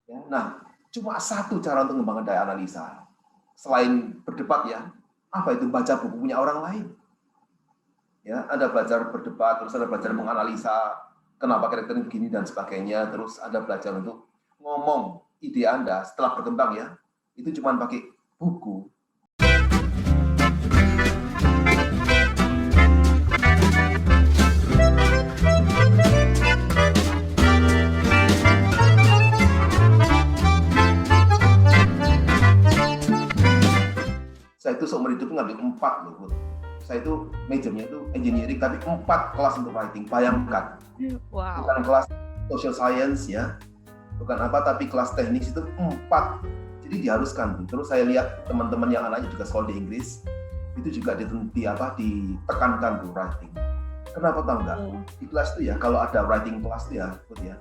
Ya. Nah, cuma satu cara untuk mengembangkan daya analisa. Selain berdebat ya, apa itu baca buku punya orang lain. Ya, ada belajar berdebat, terus ada belajar menganalisa kenapa karakternya begini dan sebagainya, terus ada belajar untuk ngomong ide Anda setelah berkembang ya. Itu cuma pakai buku. Saya itu seumur hidup ngambil 4 loh, Bud. Saya itu majornya itu engineering, tapi 4 kelas untuk writing. Bayangkan, Wow. bukan kelas social science ya, bukan apa, tapi kelas teknik itu 4. Jadi diharuskan. Terus saya lihat teman-teman yang anaknya juga sekolah di Inggris, itu juga ditekankan tuh writing. Kenapa tahu nggak? Di kelas itu ya, kalau ada writing kelas itu ya, Bud ya.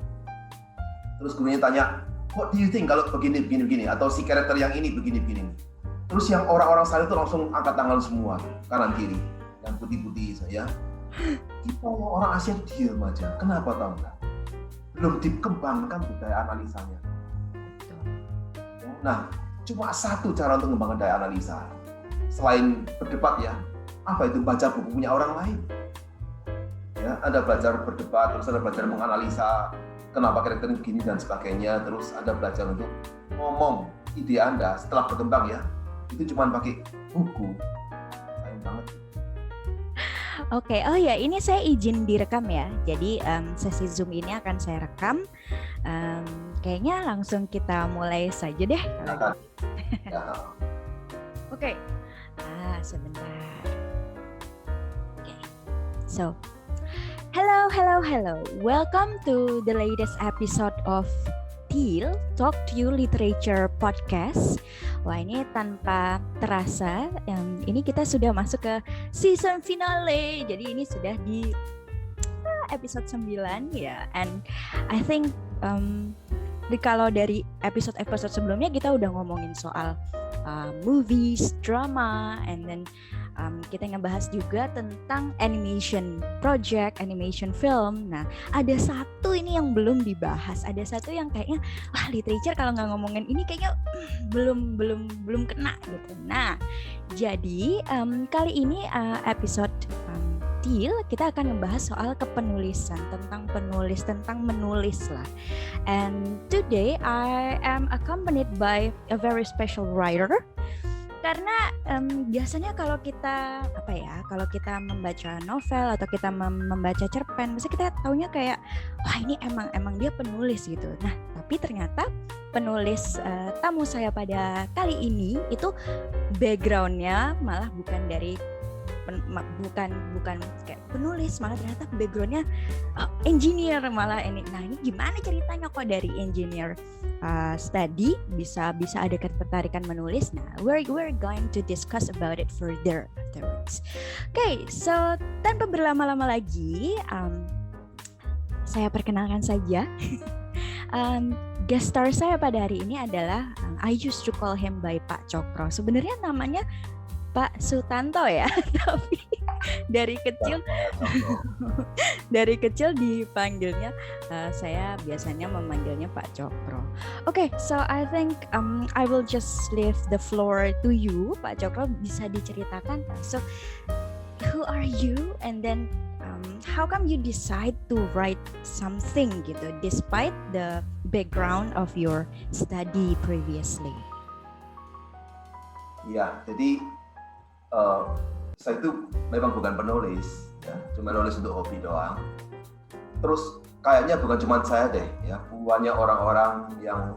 Terus gurunya tanya, what do you think kalau begini, atau si karakter yang ini begini. Terus yang orang-orang sana itu langsung angkat tangan semua, kanan kiri, yang putih-putih saya. Kita orang Asia diam aja. Kenapa tahu nggak? Belum dikembangkan budaya analisanya. Nah, cuma satu cara untuk mengembangkan daya analisa. Selain berdebat ya, apa itu baca buku punya orang lain. Ya, ada belajar berdebat, terus ada belajar menganalisa kenapa karakternya begini dan sebagainya, terus ada belajar untuk ngomong ide Anda setelah berkembang ya. Itu cuma pakai buku. Sayang banget. Oke, oh ya, ini saya izin direkam ya. Jadi sesi Zoom ini akan saya rekam. Kayaknya langsung kita mulai saja deh. Ya. Oke. Sebentar. Oke. So, hello. Welcome to the latest episode of Teal Talk to You Literature Podcast. Wah, ini tanpa terasa, ini kita sudah masuk ke season finale. Jadi ini sudah di episode 9 ya. And I think kalau dari episode sebelumnya kita udah ngomongin soal movies, drama, and then kita ngebahas juga tentang animation project, animation film. Nah, ada satu ini yang belum dibahas. Ada satu yang kayaknya, literature kalau nggak ngomongin ini kayaknya belum kena gitu. Nah, jadi kali ini episode Teal kita akan membahas soal kepenulisan, tentang menulis lah. And today I am accompanied by a very special writer. Karena biasanya kalau kita membaca novel atau kita membaca cerpen, biasanya kita taunya kayak wah ini emang dia penulis gitu. Nah, tapi ternyata penulis tamu saya pada kali ini itu backgroundnya malah bukan kayak penulis, malah ternyata backgroundnya engineer malah ini. Nah, ini gimana ceritanya kok dari engineer study bisa ada ketertarikan menulis? Nah, we're going to discuss about it further afterwards. Okay, so tanpa berlama-lama lagi, saya perkenalkan saja. Guest star saya pada hari ini adalah I used to call him by Pak Cokro. Sebenarnya namanya Pak Sutanto ya, tapi dari kecil dipanggilnya, saya biasanya memanggilnya Pak Cokro. Okay, so I think I will just leave the floor to you, Pak Cokro. Bisa diceritakan, so who are you, and then how come you decide to write something gitu, despite the background of your study previously? Ya, jadi saya itu memang bukan penulis ya, cuma nulis untuk hobi doang. Terus kayaknya bukan cuma saya deh ya, banyak orang-orang yang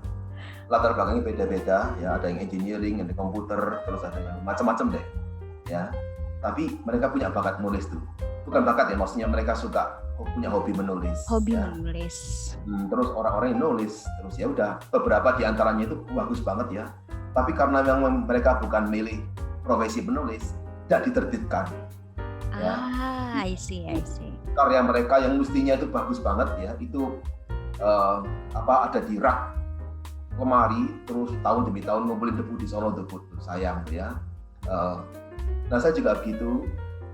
latar belakangnya beda-beda ya, ada yang engineering, ada komputer, terus ada yang macam-macam deh ya. Tapi mereka punya bakat menulis tuh. Bukan bakat ya, maksudnya mereka punya hobi menulis. Menulis. Terus orang-orang yang nulis, terus ya udah, beberapa di antaranya itu bagus banget ya. Tapi karena memang mereka bukan milih profesi penulis, tidak diterbitkan. Ya. I see. Karya mereka yang mestinya itu bagus banget ya, itu ada di rak lemari, terus tahun demi tahun ngumpulin debu di Solo tuh, sayang ya. Nah, saya juga begitu.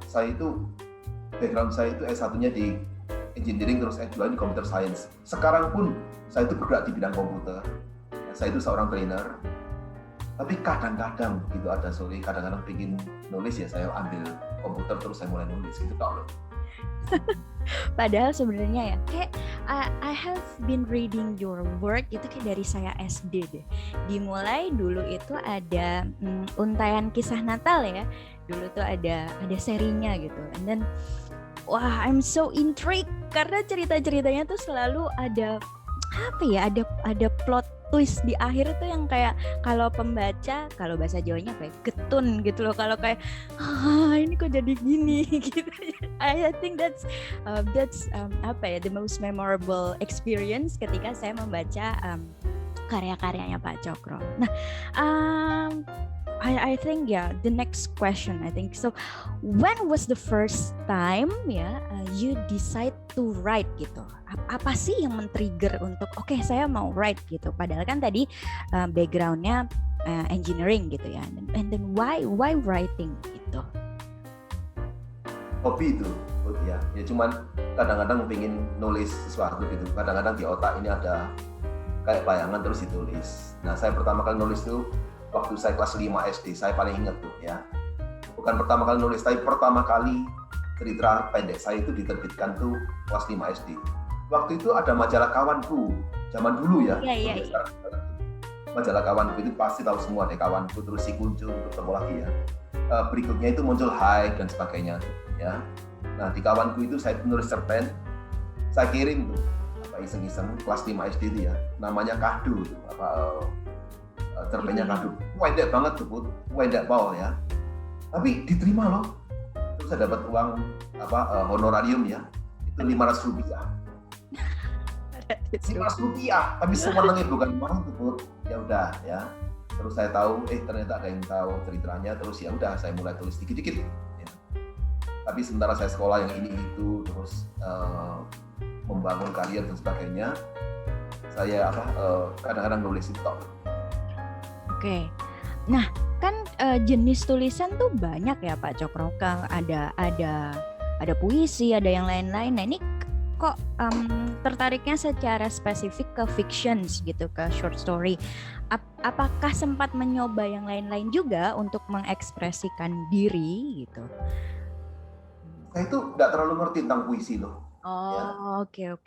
Saya itu background saya itu S1-nya di engineering, terus S2 di computer science. Sekarang pun saya itu bergerak di bidang komputer. saya itu seorang trainer. Tapi kadang-kadang begitu ada sore, kadang-kadang pengen nulis ya saya ambil komputer terus saya mulai nulis gitu tau loh. Padahal sebenarnya ya kayak I have been reading your work itu kayak dari saya SD deh. Dimulai dulu itu ada untayan kisah Natal ya. Dulu tuh ada serinya gitu. And then wah, I'm so intrigued karena cerita-ceritanya tuh selalu ada apa ya? Ada plot twist di akhir tuh yang kayak kalau pembaca, kalau bahasa Jawanya kayak getun gitu loh, kalau kayak ini kok jadi gini gitu. I think that's apa ya, the most memorable experience ketika saya membaca karya-karyanya Pak Cokro. Nah, I think the next question I think so, when was the first time you decide to write gitu? Apa sih yang men-trigger untuk oke, saya mau write gitu? Padahal kan tadi backgroundnya engineering gitu ya. And then why writing gitu? Hobi itu ya cuman kadang-kadang pengen nulis sesuatu gitu. Kadang-kadang di otak ini ada kayak bayangan terus ditulis. Nah, saya pertama kali nulis itu waktu saya kelas 5 SD, saya paling ingat tuh ya. Bukan pertama kali nulis, tapi pertama kali cerita pendek saya itu diterbitkan tuh kelas 5 SD. Waktu itu ada majalah Kawanku, zaman dulu ya. Iya. Majalah Kawanku itu pasti tahu semua deh, Kawanku, terus Si Kuncung, ketemu lagi ya. Berikutnya itu muncul Hai dan sebagainya ya. Nah, di Kawanku itu saya nulis cerpen, saya kirim tuh iseng-iseng kelas 5 SD itu ya. Namanya Kado tuh, cerpennya Kado. Pendek banget tuh, Put. Pendek bawah ya. Tapi diterima loh. Terus saya dapat uang honorarium ya. Itu Rp500. Rp500, tapi sebenarnya bukan uang tuh, Put. Ya udah ya. Terus saya tahu ternyata ada yang tahu ceritanya, terus ya udah saya mulai tulis dikit-dikit ya. Tapi sementara saya sekolah yang ini itu terus membangun karier dan sebagainya, saya kadang-kadang nulis itu. Oke. Nah, kan jenis tulisan tuh banyak ya Pak Cokro. Ada puisi, ada yang lain-lain. Nah, ini kok tertariknya secara spesifik ke fictions gitu, ke short story. Apakah sempat mencoba yang lain-lain juga untuk mengekspresikan diri gitu? Saya itu nggak terlalu ngerti tentang puisi loh. Oh, oke.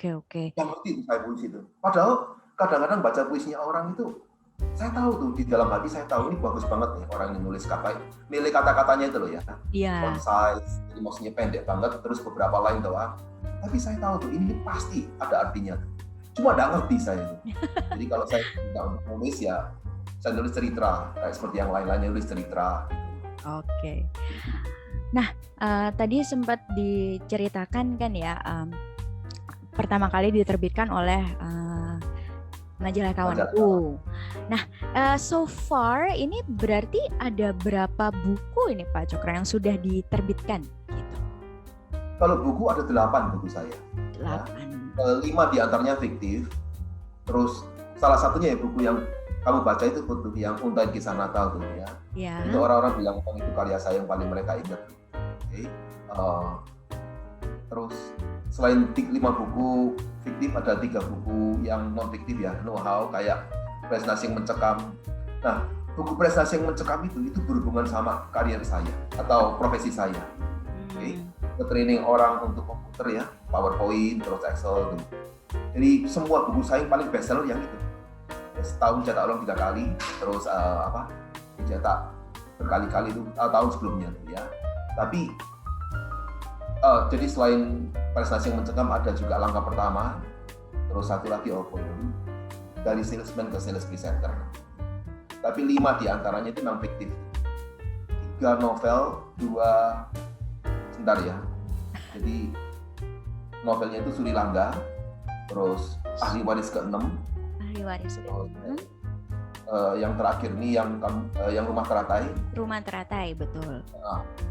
Yang ngerti saya puisi itu. Padahal kadang-kadang baca puisinya orang itu, saya tahu tuh di dalam hati saya tahu ini bagus banget nih orang yang nulis milih kata-katanya itu loh ya. Iya. Concise, jadi maksudnya pendek banget, terus beberapa lain doang. Tapi saya tahu tuh ini pasti ada artinya tuh. Cuma nggak ngerti saya itu. Jadi kalau saya nggak nulis ya, saya nulis cerita kayak seperti yang lain-lainnya nulis cerita. Oke. Nah, tadi sempat diceritakan kan ya, pertama kali diterbitkan oleh majalah Kawanku. Nah, so far ini berarti ada berapa buku ini Pak Cokro yang sudah diterbitkan gitu? Kalau buku ada 8 buku saya. 8. 5 diantaranya fiktif. Terus salah satunya ya buku yang kamu baca itu buku yang Untayan Kisah Natal tuh ya. Ya. Itu orang-orang bilang itu karya saya yang paling mereka ingat. Okay. Terus selain 5 buku fiktif ada 3 buku yang non fiktif ya, know-how kayak Prestasi yang Mencekam. Nah, buku Prestasi yang Mencekam itu berhubungan sama karier saya atau profesi saya. Okay. Training orang untuk komputer ya, PowerPoint, terus Excel gitu. Jadi semua buku saya yang paling bestseller yang itu. Ya, setahun cetak ulang 3 kali, terus dicetak berkali-kali itu tahun sebelumnya tuh ya. Tapi jadi selain Prestasi yang Mencekam ada juga Langkah Pertama, terus satu lagi dari salesman ke sales presenter. Tapi 5 diantaranya itu memang fiktif. 3 novel, 2 sebentar ya. Jadi novelnya itu Suri Langga, terus Ahli Waris ke-6. Ahli Waris ke-6. Yang terakhir nih yang Rumah Teratai. Rumah Teratai, betul.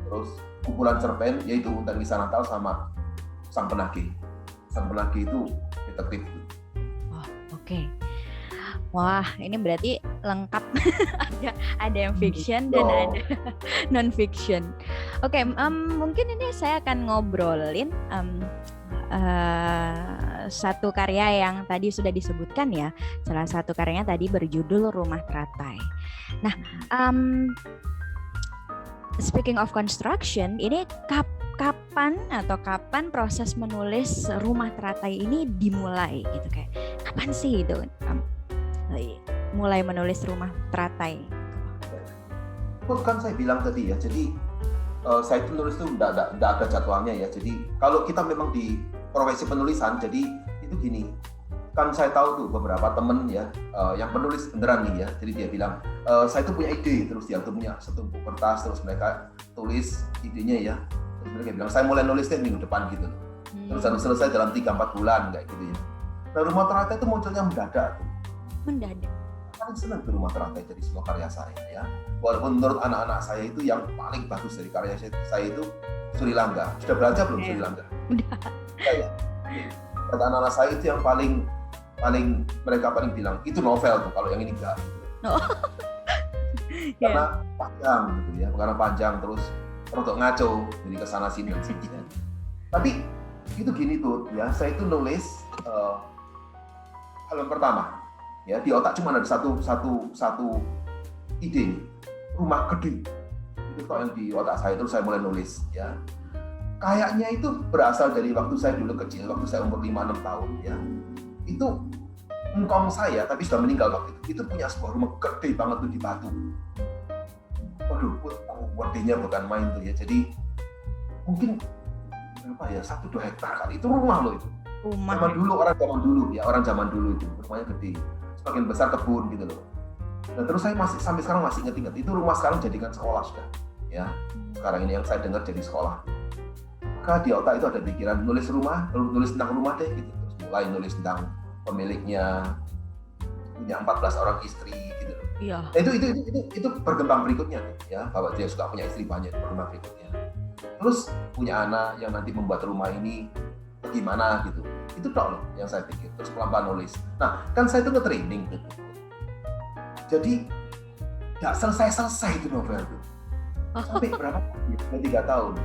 Terus kumpulan cerpen yaitu Untayan Kisah Natal sama Sang Penagih. Sang Penagih itu detektif. Oh, oke. Wah, ini berarti lengkap. ada yang fiction dan ada non fiction. Oke, mungkin ini saya akan ngobrolin satu karya yang tadi sudah disebutkan ya. Salah satu karyanya tadi berjudul Rumah Teratai. Nah, speaking of construction, ini kapan proses menulis Rumah Teratai ini dimulai gitu, kayak kapan sih itu mulai menulis Rumah Teratai? Kan saya bilang tadi ya, jadi saya itu nulis itu tidak ada jadwalnya ya. Jadi kalau kita memang di profesi penulisan, jadi itu gini, kan saya tahu tuh beberapa temen ya yang penulis beneran nih ya. Jadi dia bilang saya tuh punya ide, terus dia tuh punya setumpuk kertas, terus mereka tulis idenya ya. Terus mereka bilang saya mulai nulis deh minggu depan gitu. Terus harus selesai dalam 3-4 bulan kayak gitu ya. Nah, Rumah Teratai itu munculnya mendadak tuh. Mendadak. Paling senang di Rumah Teratai dari semua karya saya ya. Walaupun menurut anak-anak saya itu yang paling bagus dari karya saya itu Sri Langga. Sudah belajar belum Sri Langga? Udah. Ya. Kata anak-anak saya itu yang paling mereka paling bilang itu novel tuh, kalau yang ini enggak. Oh. Karena panjang gitu ya, karena panjang terus rodok ngaco, jadi kesana sini dan sini. Tapi itu gini tuh ya, saya itu nulis halaman pertama ya, di otak cuma ada satu ide, rumah gede. Itu kok yang di otak saya, terus saya mulai nulis ya. Kayaknya itu berasal dari waktu saya dulu kecil, waktu saya umur 5-6 tahun ya. Itu engkong saya, tapi sudah meninggal waktu itu punya sebuah rumah gede banget tuh di Batu. Waduh, gedenya bukan main tuh ya. Jadi mungkin berapa ya, 1-2 hektar kali. Itu rumah loh itu. Rumah. Orang zaman dulu itu rumahnya gede. Sebagian besar kebun gitu loh. Dan terus saya sampai sekarang masih ingat itu rumah sekarang jadikan sekolah sudah. Ya, sekarang ini yang saya dengar jadi sekolah. Maka di otak itu ada pikiran nulis tentang rumah deh gitu. Terus mulai nulis tentang pemiliknya, punya 14 orang istri gitu loh. Iya. Itu berkembang berikutnya ya, bahwa dia suka punya istri banyak, berkembang berikutnya. Terus punya anak yang nanti membuat rumah ini bagaimana gitu. Itu loh yang saya pikir. Terus pelan-pelan nulis. Nah, kan saya itu nge-training gitu. Jadi nggak selesai itu novel itu. Sampai berapa? 3 tahun.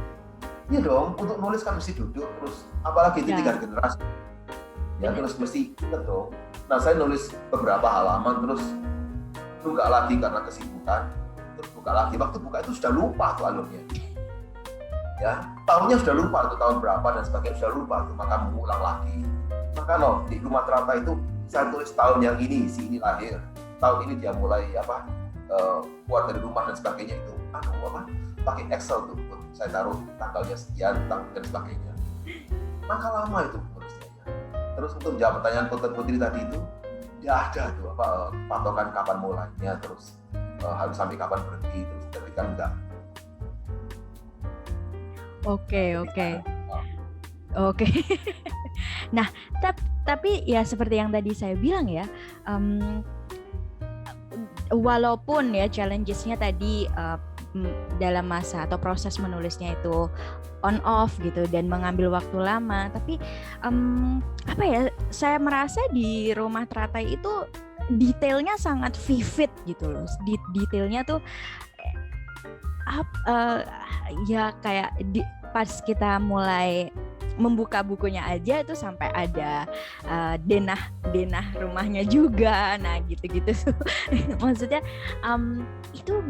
Iya dong, untuk nulis kan mesti duduk terus, apalagi itu 3 generasi. Ya, terus mesti ingat dong. Nah, saya nulis beberapa halaman terus buka lagi karena kesibukan, terus buka lagi. Waktu buka itu sudah lupa tuh alurnya. Ya, tahunnya sudah lupa tuh, tahun berapa dan sebagainya sudah lupa tuh, maka mengulang lagi. Maka di Rumah Teratai itu saya tulis tahun yang ini, si ini lahir. Tahun ini dia mulai keluar dari rumah dan sebagainya itu. Pakai Excel tuh, saya taruh tanggalnya sekian, dan sebagainya. Maka lama itu nulisnya. Terus untuk menjawab pertanyaan Putri tadi itu, ya ada tuh patokan kapan mulainya, terus harus sampai kapan berhenti, terus tapi kan enggak. Oke. Nah, tapi ya seperti yang tadi saya bilang ya, walaupun ya challenges-nya tadi dalam masa atau proses menulisnya itu on off gitu dan mengambil waktu lama, tapi saya merasa di Rumah Teratai itu detailnya sangat vivid gitu loh. Detailnya tuh ya kayak pas kita mulai membuka bukunya aja itu sampai ada denah rumahnya juga, nah gitu-gitu. Maksudnya itu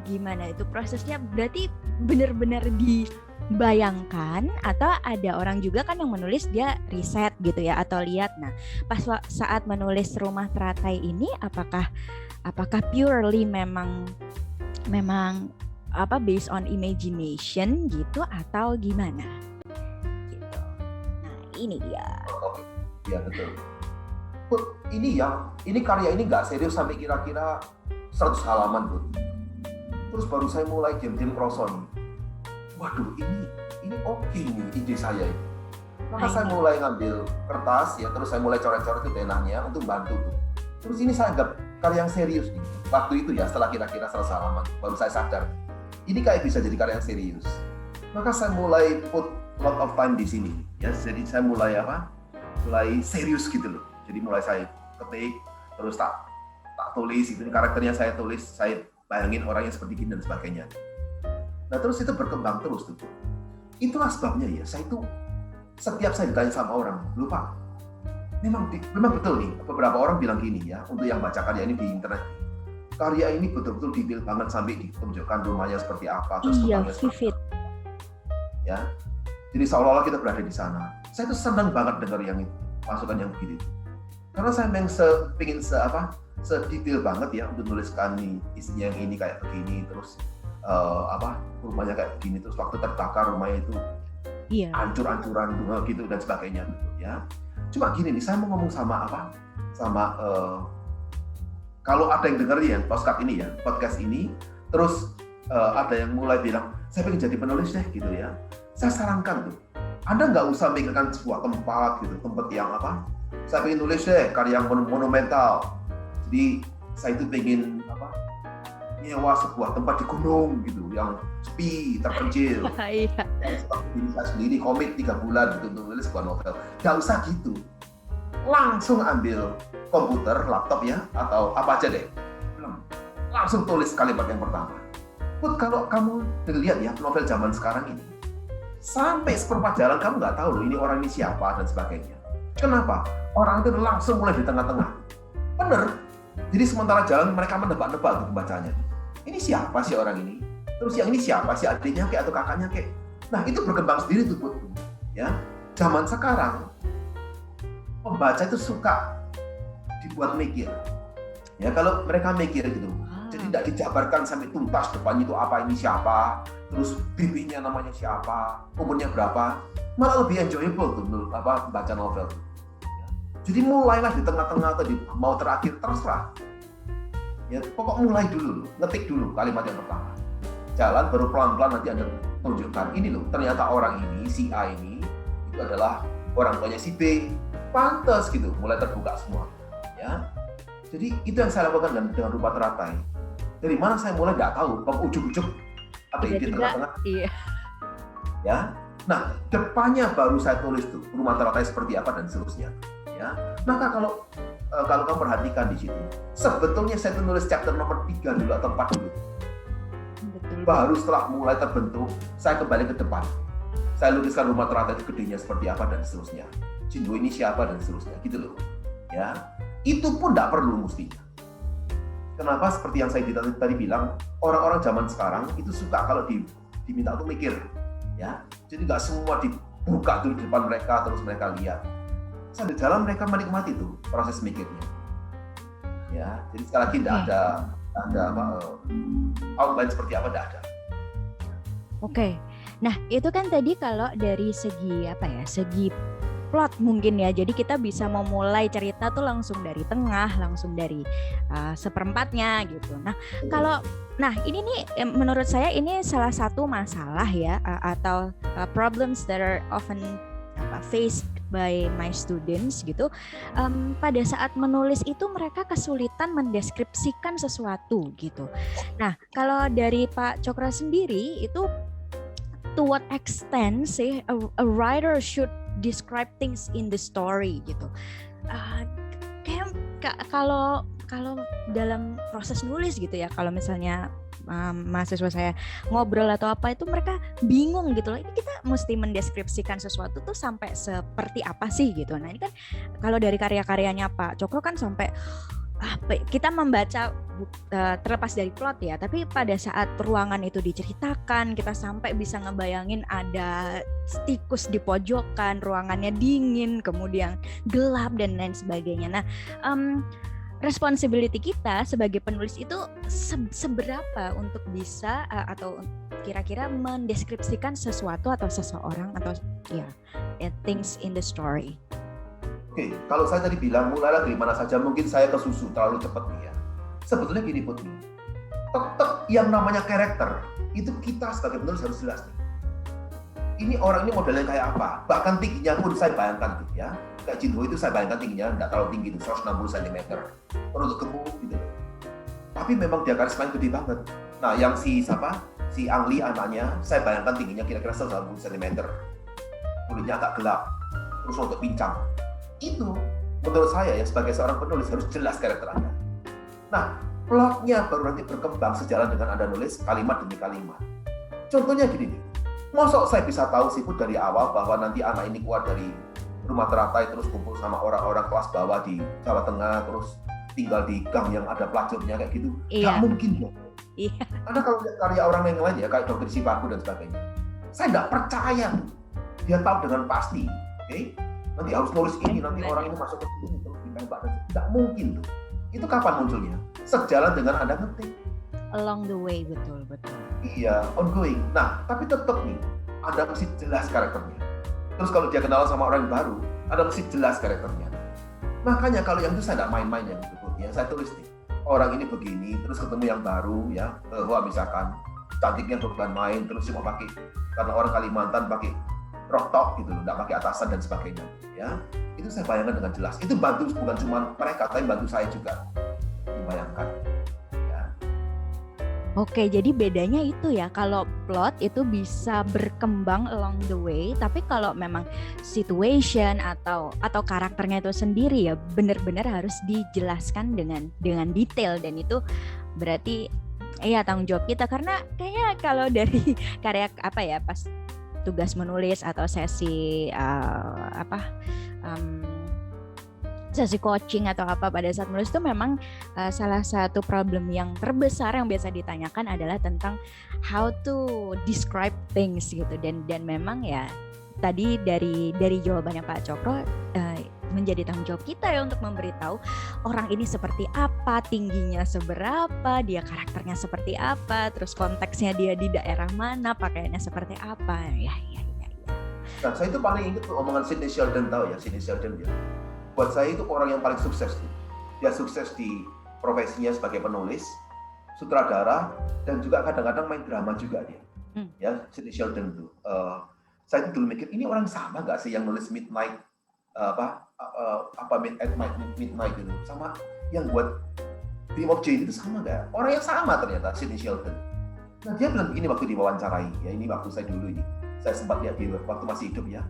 gimana itu prosesnya? Berarti benar-benar dibayangkan atau ada orang juga kan yang menulis dia riset gitu ya atau lihat. Nah pas saat menulis Rumah Teratai ini apakah purely memang based on imagination gitu atau gimana? Ini dia. Ya betul. Ini karya ini nggak serius sampai kira-kira 100 halaman pun. Terus baru saya mulai diam-diam kroson. Waduh, ini oke nih ide saya ini. Maka saya mulai ngambil kertas ya, terus saya mulai coret-coret itu denahnya untuk bantu tuh. Terus ini saya anggap karya yang serius nih. Waktu itu ya setelah kira-kira 100 halaman baru saya sadar. Ini kayak bisa jadi karya yang serius. Maka saya mulai put lot of time di sini ya, jadi saya mulai serius gitu loh. Jadi mulai saya ketik terus tak tulis itu karakternya, saya tulis, saya bayangin orangnya seperti gini dan sebagainya. Nah terus itu berkembang terus tuh. Itulah sebabnya ya saya itu setiap saya ditanya sama orang, lupa memang betul nih, beberapa orang bilang gini ya, untuk yang baca karya ini di internet, karya ini betul-betul detail banget sampai ditunjukkan rumahnya seperti apa, terus Iya, kembangnya seperti vivid. apa, ya. Jadi seolah-olah kita berada di sana. Saya tuh senang banget dengar yang itu, masukan yang begitu. Karena saya memang pengen sedetail banget ya untuk nuliskan nih isinya yang ini kayak begini, terus rumahnya kayak begini, terus waktu terbakar rumahnya itu Iya. hancur-hancuran gitu dan sebagainya gitu ya. Cuma gini nih, saya mau ngomong kalau ada yang dengar ya podcast ini, terus ada yang mulai bilang, saya pengen jadi penulis deh gitu ya. Saya sarankan tuh, Anda nggak usah mikirkan sebuah tempat yang saya pengen nulis deh karya yang monumental. Jadi saya itu pengen nyewa sebuah tempat di gunung gitu, yang sepi, terpencil. Iya. Saya sendiri komit 3 bulan gitu untuk nulis sebuah novel. Gak usah gitu. Langsung ambil komputer, laptop ya, atau apa aja deh. Langsung tulis kalimat yang pertama. Put, kalau kamu lihat ya novel zaman sekarang ini, sampai seperempat jalan kamu nggak tahu loh ini orang ini siapa dan sebagainya. Kenapa? Orang itu langsung mulai di tengah-tengah. Bener. Jadi sementara jalan mereka menebak-nebak tuh pembacanya. Ini siapa sih orang ini? Terus yang ini siapa sih, adiknya kayak atau kakaknya kayak? Nah itu berkembang sendiri tuh Put. Ya, zaman sekarang pembaca itu suka dibuat mikir. Ya kalau mereka mikir gitu, jadi tidak dijabarkan sampai tuntas depannya itu apa, ini siapa, terus bibinya namanya siapa, umurnya berapa, malah lebih enjoyable tuh baca novel. Ya. Jadi mulailah di tengah-tengah atau mau terakhir terserah. Ya, pokok mulai dulu, ngetik dulu kalimat yang pertama. Jalan baru pelan-pelan nanti Anda tunjukkan, ini loh, ternyata orang ini, si A ini, itu adalah orang tuanya si B, pantas gitu, mulai terbuka semua. Ya. Jadi itu yang saya lakukan dengan rupa teratai. Dari mana saya mulai nggak tahu, ujuk-ujuk ada ide tengah-tengah. Iya. Ya. Nah, depannya baru saya tulis tuh rumah teratai seperti apa dan seterusnya. Ya. Maka kalau kamu perhatikan di situ, sebetulnya saya tuh nulis chapter nomor 3 dulu atau 4 dulu. Betul. Baru setelah mulai terbentuk, saya kembali ke depan. Saya tuliskan rumah teratai itu gedenya seperti apa dan seterusnya. Jinwo ini siapa dan seterusnya, gitu loh. Ya, itu pun tidak perlu mestinya. Kenapa? Seperti yang saya tadi bilang, orang-orang zaman sekarang itu suka kalau diminta untuk mikir, ya. Jadi nggak semua dibuka dulu di depan mereka terus mereka lihat. Sambil jalan mereka menikmati tuh proses mikirnya. Ya, jadi sekali lagi tidak ada outline seperti apa, tidak ada. Oke. Nah, itu kan tadi kalau dari segi segi plot mungkin ya. Jadi kita bisa memulai cerita tuh langsung dari tengah, langsung dari seperempatnya gitu. Nah, ini nih menurut saya ini salah satu masalah ya atau problems that are often faced by my students gitu. Pada saat menulis itu mereka kesulitan mendeskripsikan sesuatu gitu. Nah, kalau dari Pak Cokro sendiri itu to what extent sih a writer should describe things in the story gitu. Kayak kalau dalam proses nulis gitu ya, kalau misalnya mahasiswa saya ngobrol atau apa itu mereka bingung gitu loh, ini kita mesti mendeskripsikan sesuatu tuh sampai seperti apa sih gitu. Nah ini kan kalau dari karya-karyanya Pak Cokro kan sampai kita membaca terlepas dari plot ya, tapi pada saat ruangan itu diceritakan kita sampai bisa ngebayangin ada tikus di pojokan, ruangannya dingin, kemudian gelap dan lain sebagainya. Nah responsibility kita sebagai penulis itu seberapa untuk bisa atau kira-kira mendeskripsikan sesuatu atau seseorang atau things in the story. Oke, kalau saya tadi bilang mulailah dari mana saja, mungkin saya kesusu terlalu cepat nih ya. Sebetulnya gini Putri, tetap yang namanya karakter itu kita sebagai penulis harus jelas nih. Ini orang ini modelnya kayak apa, bahkan tingginya pun saya bayangkan tuh ya. Kayak Jinwo itu saya bayangkan tingginya nggak terlalu tinggi tuh, 160 cm, perut gemuk gitu. Tapi memang dia karismanya gede banget. Nah, yang si Ang Lee anaknya, saya bayangkan tingginya kira-kira 160 cm, kulitnya agak gelap, terus untuk pincang. Itu menurut saya ya sebagai seorang penulis harus jelas karakter Anda. Nah, plotnya baru nanti berkembang sejalan dengan Anda nulis kalimat demi kalimat. Contohnya gini nih, mosok saya bisa tahu sih dari awal bahwa nanti anak ini keluar dari rumah teratai terus kumpul sama orang-orang kelas bawah di Jawa Tengah, terus tinggal di gang yang ada pelacurnya kayak gitu. Nggak mungkin dong. Iya. Karena kalau lihat karya orang yang lain ya, kayak Dr. Sipaku dan sebagainya, saya nggak percaya dia tahu dengan pasti, oke? Nanti harus nulis ini, nanti orang ini masuk ke sini, terus ditembak. Nggak mungkin tuh. Itu kapan munculnya? Sejalan dengan Anda ngetik. Along the way, betul. Iya, ongoing. Nah, tapi tetap nih, Anda mesti jelas karakternya. Terus kalau dia kenalan sama orang yang baru, Anda mesti jelas karakternya. Makanya kalau yang itu saya nggak main-main yang itu, ya saya tulis nih. Orang ini begini, terus ketemu yang baru, ya, wah misalkan cantiknya bukan main, terus cuma pakai, karena orang Kalimantan pakai rok top gitu loh, nggak pakai atasan dan sebagainya, ya. Itu saya bayangkan dengan jelas. Itu bantu bukan cuma mereka, tapi bantu saya juga dibayangkan. Oke, jadi bedanya itu ya, kalau plot itu bisa berkembang along the way, tapi kalau memang situation atau karakternya itu sendiri ya benar-benar harus dijelaskan dengan detail, dan itu berarti ya tanggung jawab kita, karena kayaknya kalau dari karya apa ya pas tugas menulis atau sesi sesi coaching atau apa pada saat menulis itu memang salah satu problem yang terbesar yang biasa ditanyakan adalah tentang how to describe things gitu, dan memang ya tadi dari jawabannya Pak Cokro menjadi tanggung jawab kita ya untuk memberitahu orang ini seperti apa, tingginya seberapa, dia karakternya seperti apa, terus konteksnya dia di daerah mana, pakaiannya seperti apa, ya. Nah, saya itu paling ingat omongan Sidney Sheldon, tahu ya Sidney Sheldon ya. Buat saya itu orang yang paling sukses tuh. Dia sukses di profesinya sebagai penulis, sutradara, dan juga kadang-kadang main drama juga dia. Ya, Sidney Sheldon tuh. Saya dulu mikir ini orang sama nggak sih yang nulis Midnight Midnight itu, sama yang buat Dream of Jane itu sama nggak? Orang yang sama ternyata Sidney Sheldon. Nah dia bilang begini waktu diwawancarai, ya ini waktu saya dulu ini, saya sempat lihat dia waktu masih hidup ya.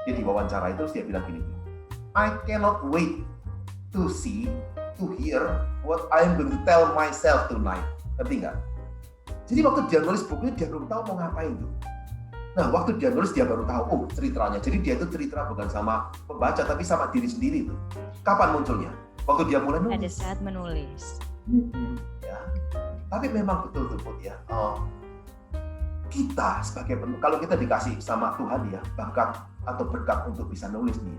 Dia diwawancarai terus dia bilang gini. I cannot wait to hear what I'm going to tell myself tonight. Ngerti nggak? Jadi waktu dia nulis bukunya dia belum tahu mau ngapain tuh. Nah waktu dia nulis dia baru tahu, ceritanya. Jadi dia itu cerita bukan sama pembaca tapi sama diri sendiri tuh. Kapan munculnya? Waktu dia mulai nulis. Pada saat menulis. Ya. Tapi memang betul tuh Put ya. Kita sebagai kalau kita dikasih sama Tuhan ya bakat atau berkat untuk bisa nulis nih.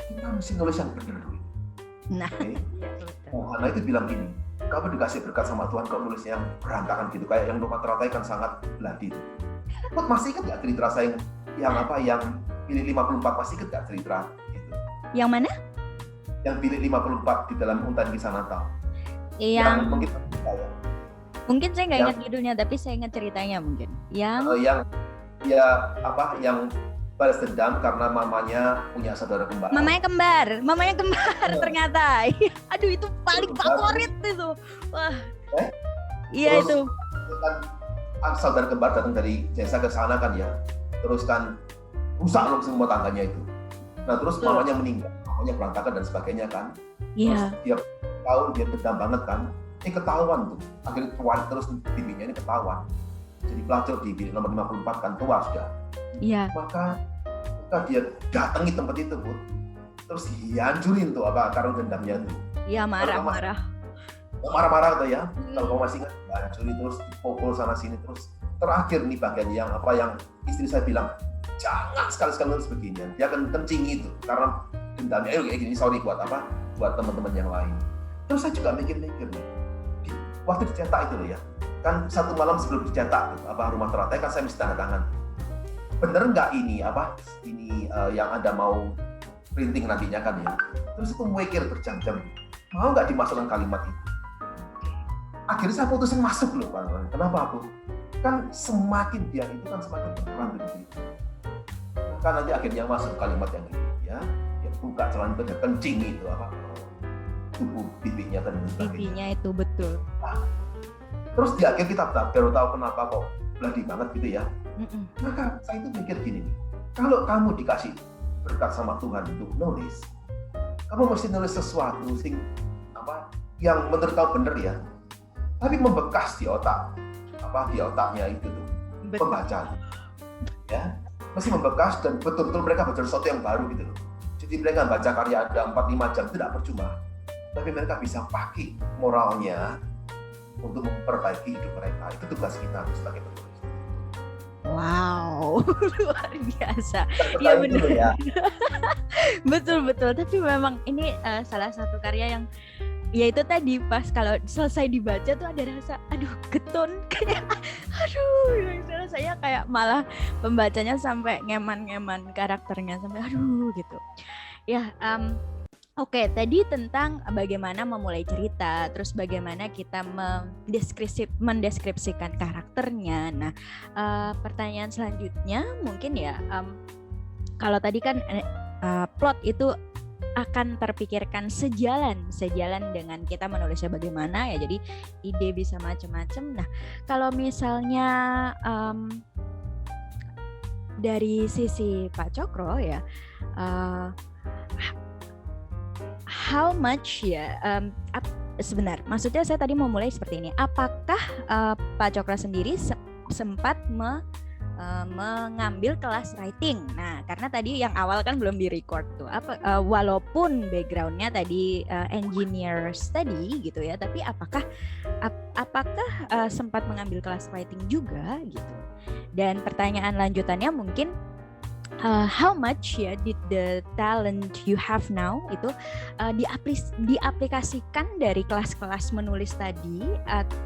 Kita mesti nulis yang benar dulu. Nah, okay? Hana itu bilang gini, kamu dikasih berkat sama Tuhan kalau nulis yang berantakan gitu, kayak yang Rumah Teratai kan sangat beladi itu. Kok masih ingat nggak cerita saya yang bilik 54, masih ingat nggak cerita itu? Yang mana? Yang bilik 54 di dalam Hutan Kisah Natal. Yang mungkin saya nggak ingat judulnya, tapi saya ingat ceritanya mungkin. Yang balas dendam karena mamanya punya saudara kembar. Mamanya kembar ternyata. Aduh itu paling favorit itu. Wah. Iya itu. Kan saudara kembar datang dari desa ke sana kan ya. Terus kan rusak loh semua tangganya itu. Nah terus mamanya meninggal, mamanya berantakan dan sebagainya kan. Iya. Terus dia tahu dia dendam banget kan. Ini ketahuan tuh. Akhirnya keluar terus bibinya ini ketahuan. Jadi pelacur di bilik nomor 54 kan tua sudah. Iya. Maka dia datangi tempat itu Put. Terus dihancurin tuh karung dendamnya tuh. Iya marah-marah tuh ya. Kalau kamu masih ingat, hancurin terus dipukul sana sini terus. Terakhir nih bagian yang istri saya bilang jangan sekali-sekali nulis beginian. Dia akan kencingi itu karena dendamnya kayak gini. Sorry buat teman-teman yang lain. Terus saya juga mikir-mikir nih. Waktu dicetak itu loh ya. Kan satu malam sebelum dicetak Rumah Teratai kan saya mesti tanda tangan. Bener nggak ini yang Anda mau printing nantinya kan ya. Terus itu mikir berjam-jam, mau nggak dimasukkan kalimat itu. Akhirnya saya putusin masuk loh Pak. Kenapa aku? Kan semakin dia itu kan semakin berperan begitu. Maka nanti akhirnya masuk kalimat yang itu ya buka celana itu kencing itu tubuh bibiknya dan sebagainya. Bibinya itu betul. Nah, terus di akhir kita baru tahu kenapa kok beladi banget gitu ya. Maka saya itu mikir gini nih, kalau kamu dikasih berkat sama Tuhan untuk nulis, kamu mesti nulis sesuatu yang menurut kamu benar ya, tapi membekas di otaknya itu tuh pembaca, ya. Mesti membekas dan betul-betul mereka belajar sesuatu yang baru gitu loh. Jadi mereka baca karya Anda 4-5 jam itu tidak percuma. Tapi mereka bisa pakai moralnya untuk memperbaiki hidup mereka. Itu tugas kita sebagai penulis. Wow, luar biasa. Iya benar. Ya. Betul. Tapi memang ini salah satu karya yang ya itu tadi pas kalau selesai dibaca tuh ada rasa aduh getun kayak aduh saya kayak malah pembacanya sampai ngeman karakternya sampai aduh gitu. Ya, Oke, tadi tentang bagaimana memulai cerita, terus bagaimana kita mendeskripsikan karakternya. Nah, pertanyaan selanjutnya mungkin ya, kalau tadi kan plot itu akan terpikirkan sejalan dengan kita menulisnya bagaimana ya. Jadi ide bisa macam-macam. Nah, kalau misalnya dari sisi Pak Cokro ya. How much ya, sebentar, maksudnya saya tadi mau mulai seperti ini. Apakah Pak Cokro sendiri sempat mengambil kelas writing? Nah, karena tadi yang awal kan belum di-record tuh. Walaupun backgroundnya tadi engineer study gitu ya, tapi apakah sempat mengambil kelas writing juga gitu? Dan pertanyaan lanjutannya mungkin, how much ya did the talent you have now itu diaplikasikan dari kelas-kelas menulis tadi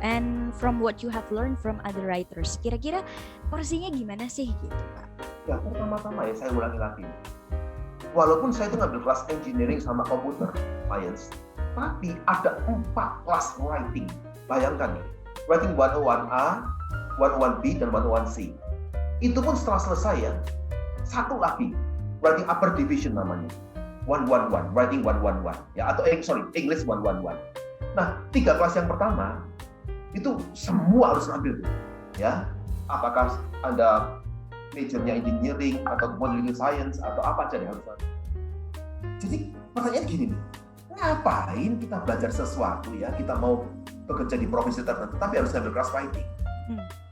and from what you have learned from other writers? Kira-kira porsinya gimana sih gitu Pak? Ya, pertama-tama ya saya ulangi lagi. Walaupun saya itu ngambil kelas engineering sama computer science, tapi ada 4 kelas writing. Bayangkan nih, writing 101A, 101B, dan 101C. Itu pun setelah selesai ya, satu lagi, writing upper division namanya, 111, writing 111, ya atau English 111. Nah, 3 kelas yang pertama itu semua harus ngambil, ya. Apakah Anda majornya engineering atau political science atau apa aja yang harus ngambil. Jadi pertanyaan gini nih, ngapain kita belajar sesuatu ya? Kita mau bekerja di profesi tertentu, tapi harus ngambil kelas writing.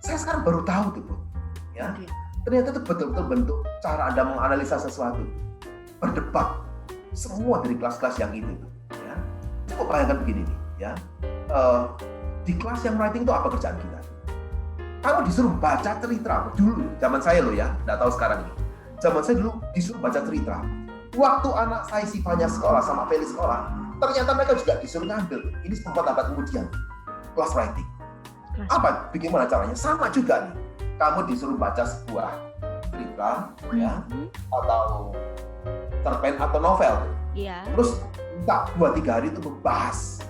Saya sekarang baru tahu tuh, Bro, ya. Ternyata itu betul-betul bentuk cara Anda menganalisa sesuatu, berdebat, semua dari kelas-kelas yang itu, ya. Coba bayangkan begini nih, ya. Di kelas yang writing itu apa kerjaan kita? Kamu disuruh baca cerita dulu, zaman saya loh ya, nggak tahu sekarang ini. Zaman saya dulu disuruh baca cerita. Waktu anak saya Sifanya sekolah sama Feli sekolah, ternyata mereka juga disuruh ngambil. Ini 4 abad kemudian, kelas writing. Apa? Bagaimana caranya? Sama juga nih. Kamu disuruh baca sebuah cerita, ya, atau cerpen atau novel, Iya. terus minta 2-3 hari itu membahas.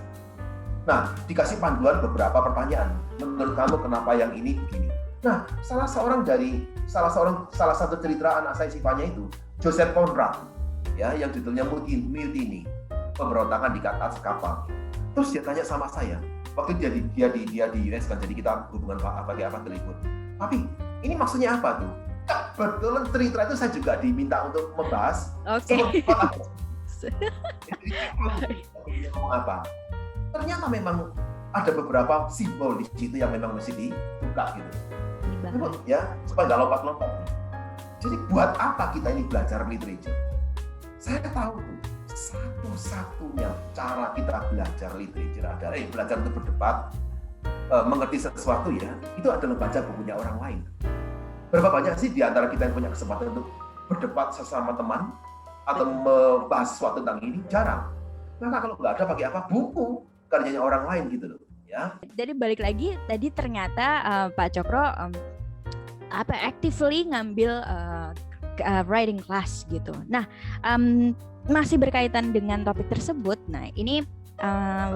Nah, dikasih panduan beberapa pertanyaan. Menurut kamu kenapa yang ini begini? Nah, salah satu cerita anak saya Sifanya itu Joseph Conrad, ya, yang judulnya Mutiny, pemberontakan di atas kapal. Terus dia tanya sama saya, waktu dia di US kan, jadi kita hubungan pakai apa telepon. Tapi ini maksudnya apa tuh? Kebetulan cerita itu saya juga diminta untuk membahas. Oke. Ngomong apa? Ternyata memang ada beberapa simbol di situ yang memang mesti dibuka gitu. Ya, supaya nggak lompat-lompat. Jadi buat apa kita ini belajar literature? Saya tahu tuh, satu-satunya cara kita belajar literature adalah belajar untuk berdebat, mengerti sesuatu ya, itu adalah baca bukunya orang lain. Berapa banyak sih di antara kita yang punya kesempatan untuk berdebat sesama teman atau membahas sesuatu tentang ini? Jarang. Maka kalau nggak ada pakai apa? Buku karyanya orang lain gitu loh, ya. Jadi balik lagi tadi ternyata Pak Cokro actively ngambil writing class gitu. Nah, masih berkaitan dengan topik tersebut. Nah, ini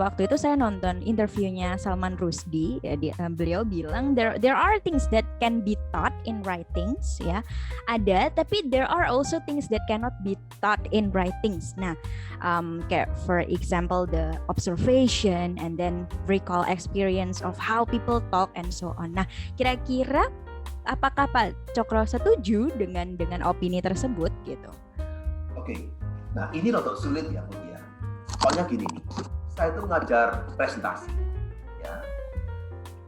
waktu itu saya nonton interviewnya Salman Rushdie, ya, beliau bilang there are things that can be taught in writings, ya, ada, tapi there are also things that cannot be taught in writings. Nah, kayak for example the observation and then recall experience of how people talk and so on. Nah, kira-kira apakah Pak Cokro setuju dengan opini tersebut gitu? Oke, nah ini rada sulit ya, Bu ya. Soalnya gini nih, saya itu ngajar presentasi, ya.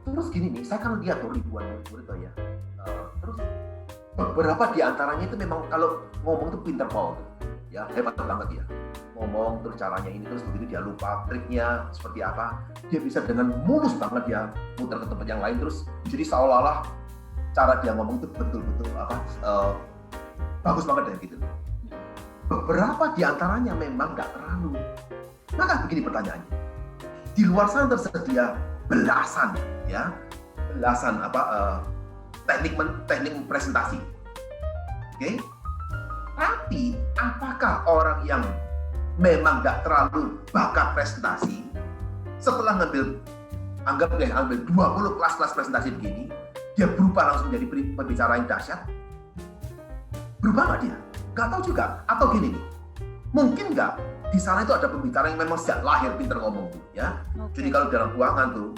Terus gini nih, saya kan lihat tuh ribuan murid ya. Terus beberapa di antaranya itu memang kalau ngomong tuh pinter Paul, ya hebat banget ya. Ngomong terus caranya ini terus begitu dia lupa triknya seperti apa, dia bisa dengan mulus banget dia muter ke tempat yang lain terus jadi seolah-olah cara dia ngomong itu betul-betul bagus banget ya gitu. Beberapa di antaranya memang nggak terlalu. Maka begini pertanyaannya, di luar sana tersedia belasan teknik presentasi, oke? Tapi apakah orang yang memang nggak terlalu bakat presentasi setelah ngambil 20 kelas presentasi begini, dia berubah langsung jadi pembicara yang dahsyat? Berubah nggak dia? Nggak tahu juga. Atau gini nih, mungkin nggak di sana itu ada pembicara yang memang sejak lahir pinter ngomong tuh, ya. Okay. Jadi kalau dalam ruangan tuh,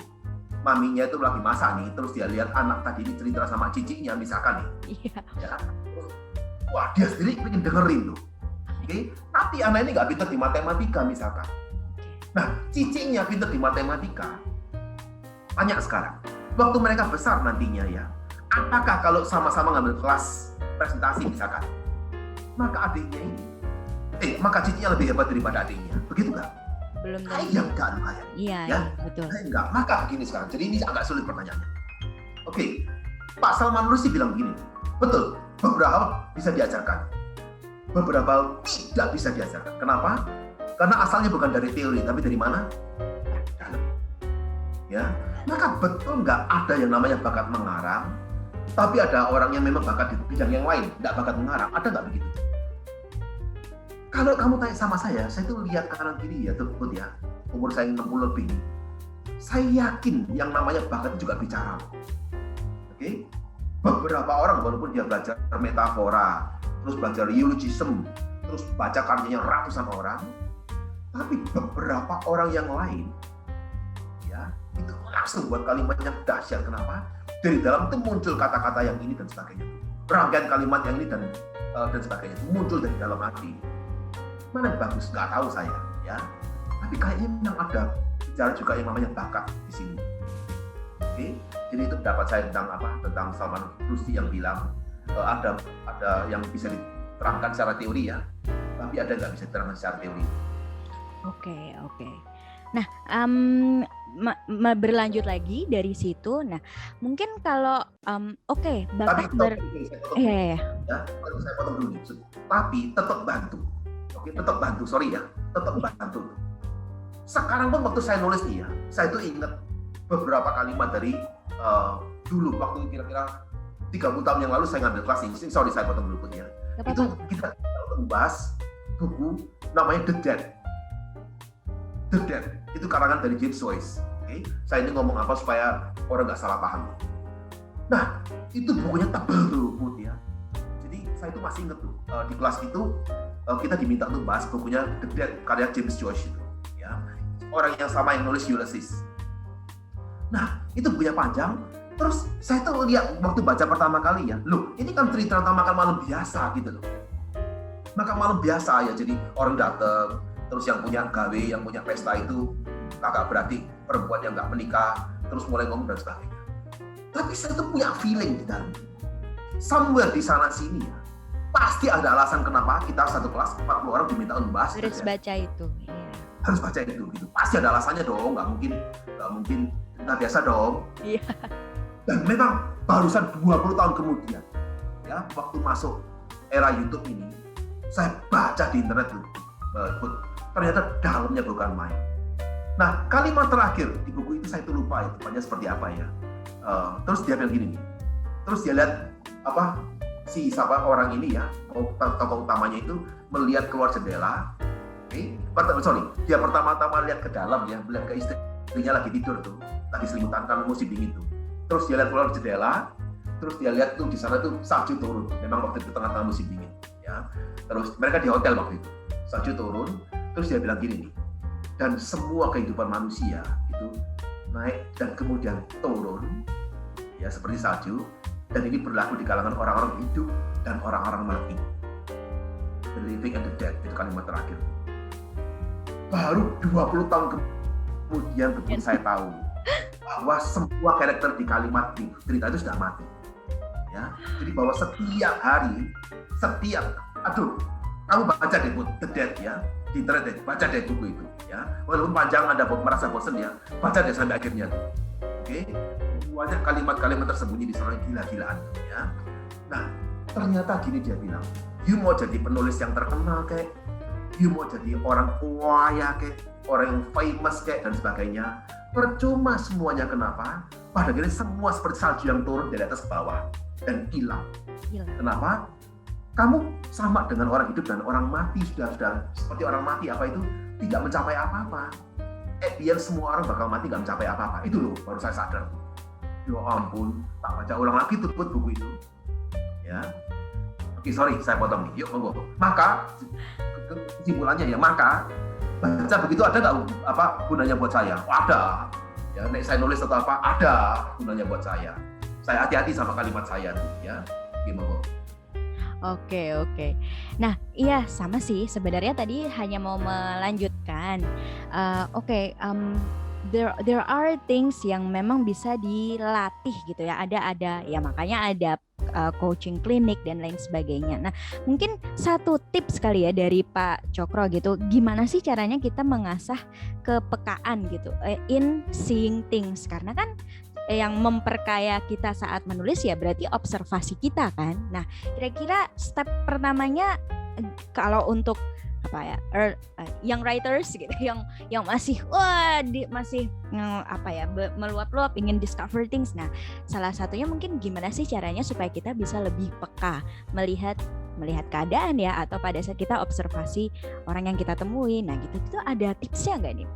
maminya itu lagi masak nih, terus dia lihat anak tadi ini cerita sama ciciknya misalkan nih, ya. Wah dia sendiri pengen dengerin tuh, oke? Tapi anak ini nggak pinter di matematika misalkan. Nah ciciknya pinter di matematika, tanya sekarang, waktu mereka besar nantinya ya, apakah kalau sama-sama ngambil kelas presentasi misalkan, maka adiknya ini, maka ciciknya lebih hebat daripada adiknya, begitu nggak? Belum tentu. Kayaknya enggak, Iya, ya? Betul. Enggak. Maka begini sekarang, jadi ini agak sulit pertanyaannya. Oke, Pak Salman Rushdie bilang begini, betul, beberapa bisa diajarkan, beberapa tidak bisa diajarkan. Kenapa? Karena asalnya bukan dari teori, tapi dari mana? Dalam. Ya, maka betul nggak ada yang namanya bakat mengarang, tapi ada orang yang memang bakat di bidang yang lain, nggak bakat mengarang. Ada nggak begitu? Kalau kamu tanya sama saya tuh lihat kanan kiri ya, terbut ya, umur saya 60 lebih, saya yakin yang namanya bakat juga bicara. Oke? Beberapa orang walaupun dia belajar metafora, terus belajar eulogism, terus baca karyanya ratusan orang, tapi beberapa orang yang lain, ya, itu langsung buat kalimat yang dahsyat. Kenapa? Dari dalam itu muncul kata-kata yang ini dan sebagainya. Rangkaian kalimat yang ini dan sebagainya muncul dari dalam hati. Mana yang bagus? Nggak tahu saya, ya. Tapi kayaknya memang ada bicara juga yang namanya bakat di sini. Oke, jadi itu pendapat saya tentang Salman Rushdie yang bilang ada yang bisa diterangkan secara teori ya, tapi ada yang nggak bisa diterangkan secara teori. Oke. Nah, berlanjut lagi dari situ. Nah, mungkin kalau bakat ya, kalau saya potong dulu. Tapi tetap bantu. Oke, tetap bantu, tetap bantu. Sekarang pun waktu saya nulis nih ya, saya itu ingat beberapa kalimat dari dulu waktu kira-kira 30 tahun yang lalu saya ngambil kelas ini. Sorry saya potong dulu ya. Itu kita membahas buku namanya The Dead. The Dead itu karangan dari James Joyce. Oke, saya ini ngomong apa supaya orang nggak salah paham. Nah, itu bukunya tebal tuh, Bud ya. Jadi saya itu masih ingat tuh di kelas itu kita diminta untuk bahas bukunya The Dead karya James Joyce itu, ya. Orang yang sama yang nulis Ulysses. Nah, itu bukunya panjang. Terus saya tuh lihat waktu baca pertama kali ya, loh ini kan cerita tentang makan malam biasa gitu loh. Makan malam biasa ya, jadi orang datang, terus yang punya gawe, yang punya pesta itu kakak beradik perempuan yang nggak menikah, terus mulai ngomong dan sebagainya. Tapi saya tuh punya feeling di dalam. Somewhere di sana sini ya, pasti ada alasan kenapa kita satu kelas 40 orang diminta untuk bahas. Harus baca itu, ya. Harus baca itu, gitu. Pasti ada alasannya dong, nggak mungkin cerita biasa dong. Iya. Dan memang barusan 20 tahun kemudian, ya waktu masuk era YouTube ini, saya baca di internet tuh, ternyata dalamnya bukan main. Nah kalimat terakhir di buku itu saya tuh lupa itu tepatnya seperti apa ya. Terus dia bilang gini nih, terus dia lihat orang ini ya, tokoh utamanya itu melihat keluar jendela. Dia pertama-tama lihat ke dalam ya, melihat ke istrinya lagi tidur tuh, lagi selimutan kan musim dingin tuh. Terus dia lihat keluar jendela, terus dia lihat tuh di sana tuh salju turun. Memang waktu itu tengah-tengah musim dingin, ya. Terus mereka di hotel waktu itu, salju turun. Terus dia bilang gini nih, dan semua kehidupan manusia itu naik dan kemudian turun, ya seperti salju. Dan ini berlaku di kalangan orang-orang hidup dan orang-orang mati. The living and the dead, itu kalimat terakhir. Baru 20 tahun kemudian begitu saya tahu bahwa semua karakter di kalimat di cerita itu sudah mati. ya. Jadi bahwa setiap hari, kamu baca deh The Dead ya, di internet deh, baca deh buku itu ya. Walaupun panjang Anda merasa bosan ya, baca deh sampai akhirnya. Oke, banyak kalimat-kalimat tersembunyi di sana gila-gilaan ya. Nah, ternyata gini dia bilang, you mau jadi penulis yang terkenal kayak, you mau jadi orang kaya kayak, orang yang famous kayak dan sebagainya, percuma semuanya. Kenapa? Pada akhirnya semua seperti salju yang turun dari atas ke bawah dan hilang. Kenapa? Kamu sama dengan orang hidup dan orang mati, sudah seperti orang mati apa itu tidak mencapai apa-apa. Biar semua orang bakal mati nggak mencapai apa-apa. Itu loh baru saya sadar. Ya ampun, tak baca ulang lagi tuh buku itu. Ya, oke, sorry saya potong nih. Yuk monggo. Maka kesimpulannya ya, maka baca begitu ada nggak gunanya buat saya? Oh, ada. Ya, nek saya nulis atau apa ada gunanya buat saya. Saya hati-hati sama kalimat saya tuh ya. Gimana? Oke. Nah, iya sama sih. Sebenarnya tadi hanya mau melanjutkan. There are things yang memang bisa dilatih gitu ya. Ada ya, makanya ada coaching klinik dan lain sebagainya. Nah, mungkin satu tips kali ya dari Pak Cokro gitu. Gimana sih caranya kita mengasah kepekaan gitu in seeing things? Karena kan yang memperkaya kita saat menulis ya berarti observasi kita kan. Nah, kira-kira step pertamanya kalau untuk young writers gitu, yang masih meluap-luap ingin discover things. Nah, salah satunya mungkin gimana sih caranya supaya kita bisa lebih peka melihat keadaan ya, atau pada saat kita observasi orang yang kita temui. Nah, gitu itu ada tipsnya nggak nih?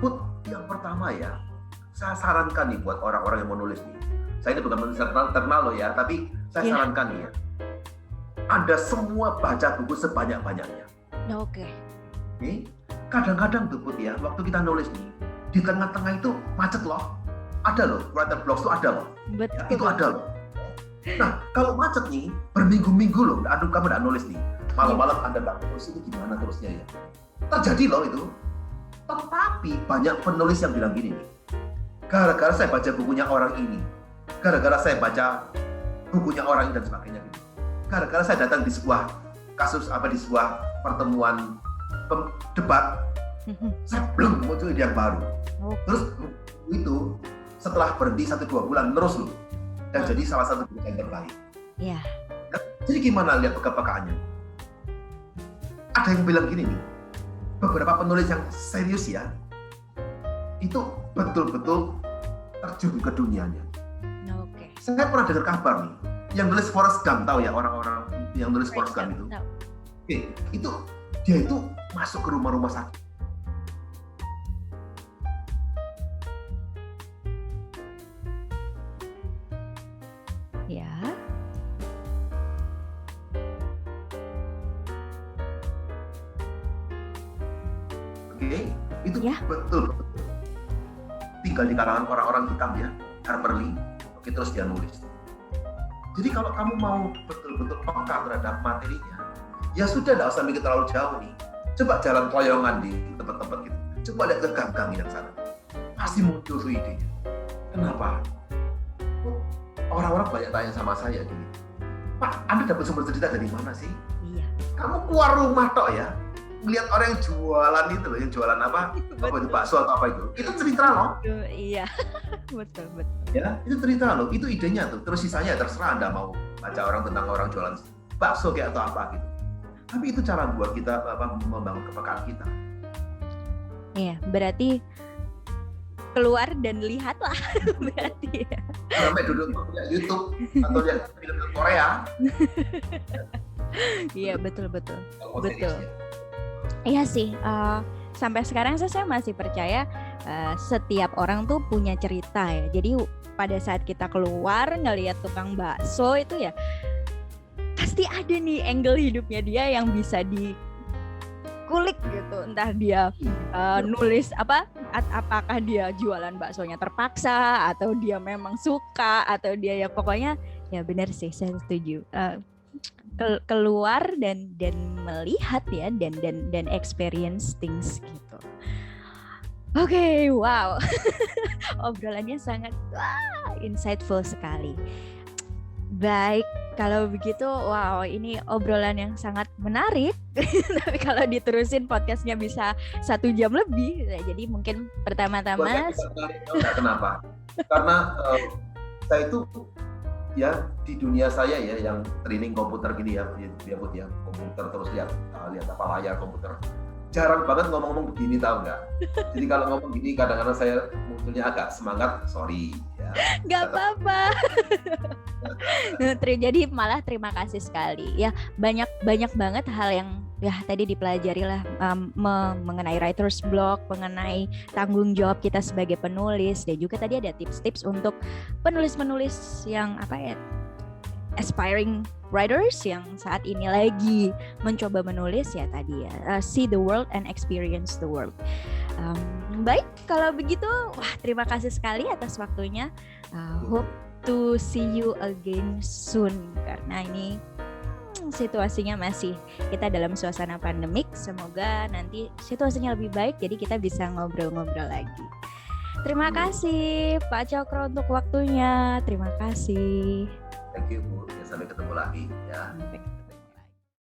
Put, yang pertama ya, saya sarankan nih buat orang-orang yang mau nulis nih. Saya ini bukan menulis terkenal loh ya, tapi saya sarankan nih ya. Anda semua baca buku sebanyak-banyaknya. Oke. Kadang-kadang tuh Put ya, waktu kita nulis nih, di tengah-tengah itu macet loh. Ada loh, writer blocks tuh ada loh. Betul. Ya, itu ada loh. Nah, kalau macet nih, berminggu-minggu loh, kamu nggak nulis nih. Malam-malam Anda nggak nulis, itu gimana terusnya ya? Terjadi loh itu. Tetapi banyak penulis yang bilang gini nih, gara-gara saya baca bukunya orang ini, gara-gara saya baca bukunya orang ini dan sebagainya gitu. Gara-gara saya datang di sebuah kasus di sebuah pertemuan debat, saya belum muncul ide yang baru. Terus itu setelah berhenti 1-2 bulan terus loh, dan jadi salah satu buku yang terbaik. Iya. Nah, jadi gimana lihat kepekaannya? Ada yang bilang gini nih, beberapa penulis yang serius ya, itu betul-betul terjun ke dunianya. Oke. Saya pernah dengar kabar nih, yang nulis Forrest Gump, tahu ya orang-orang yang nulis Forrest Gump itu? Oke, itu dia itu masuk ke rumah-rumah sakit. Ya. Oke, itu Ya. betul. Tinggal di kalangan orang-orang hitam ya, Harper Lee. Oke, terus dia nulis. Jadi kalau kamu mau betul-betul peka terhadap materinya, ya sudah, nggak usah mikir terlalu jauh nih. Coba jalan keloyongan di tempat-tempat gitu. Coba lihat ke gang-gang yang sana. Pasti muncul tuh idenya. Kenapa? Orang-orang banyak tanya sama saya gini, Pak, Anda dapat sumber cerita dari mana sih? Iya. Kamu keluar rumah tok ya, melihat orang yang jualan itu loh, yang jualan apa itu bakso atau apa itu cerita loh. Iya. betul. Ya, itu cerita loh, itu idenya tuh. Terus sisanya terserah Anda mau baca tentang orang jualan bakso kayak atau apa gitu. Tapi itu cara buat kita membangun kepekaan kita. Iya, berarti keluar dan lihatlah berarti ya. Sampai duduk lihat YouTube atau lihat film Korea. Iya, betul. Iya sih, sampai sekarang saya masih percaya setiap orang tuh punya cerita ya. Jadi pada saat kita keluar ngelihat tukang bakso itu ya pasti ada nih angle hidupnya dia yang bisa dikulik gitu. Entah dia nulis apakah dia jualan baksonya terpaksa atau dia memang suka atau dia ya pokoknya ya benar sih, saya setuju. Keluar dan melihat ya dan experience things gitu. Oke, wow. Obrolannya sangat insightful sekali. Baik, kalau begitu, wow, ini obrolan yang sangat menarik. Tapi kalau diterusin podcastnya bisa 1 jam lebih. Nah, jadi mungkin Buat pertama-tama, yang bisa menarik, tahu nggak kenapa? Karena saya itu ya di dunia saya ya yang training komputer gini ya, komputer terus lihat apa layar komputer. Jarang banget ngomong-ngomong begini, tahu nggak? Jadi kalau ngomong gini kadang-kadang saya munculnya agak semangat, sorry ya. nggak apa-apa. Jadi malah terima kasih sekali. Ya banyak banget hal yang ya tadi dipelajari lah mengenai writer's block, mengenai tanggung jawab kita sebagai penulis, dan juga tadi ada tips-tips untuk penulis-penulis yang aspiring writers yang saat ini lagi mencoba menulis ya tadi ya, see the world and experience the world. Baik, kalau begitu, wah terima kasih sekali atas waktunya. Hope to see you again soon, karena ini situasinya masih kita dalam suasana pandemik. Semoga nanti situasinya lebih baik, jadi kita bisa ngobrol-ngobrol lagi. Terima kasih Pak Cokro untuk waktunya. Terima kasih. Thank you Bu, sampai ketemu lagi ya.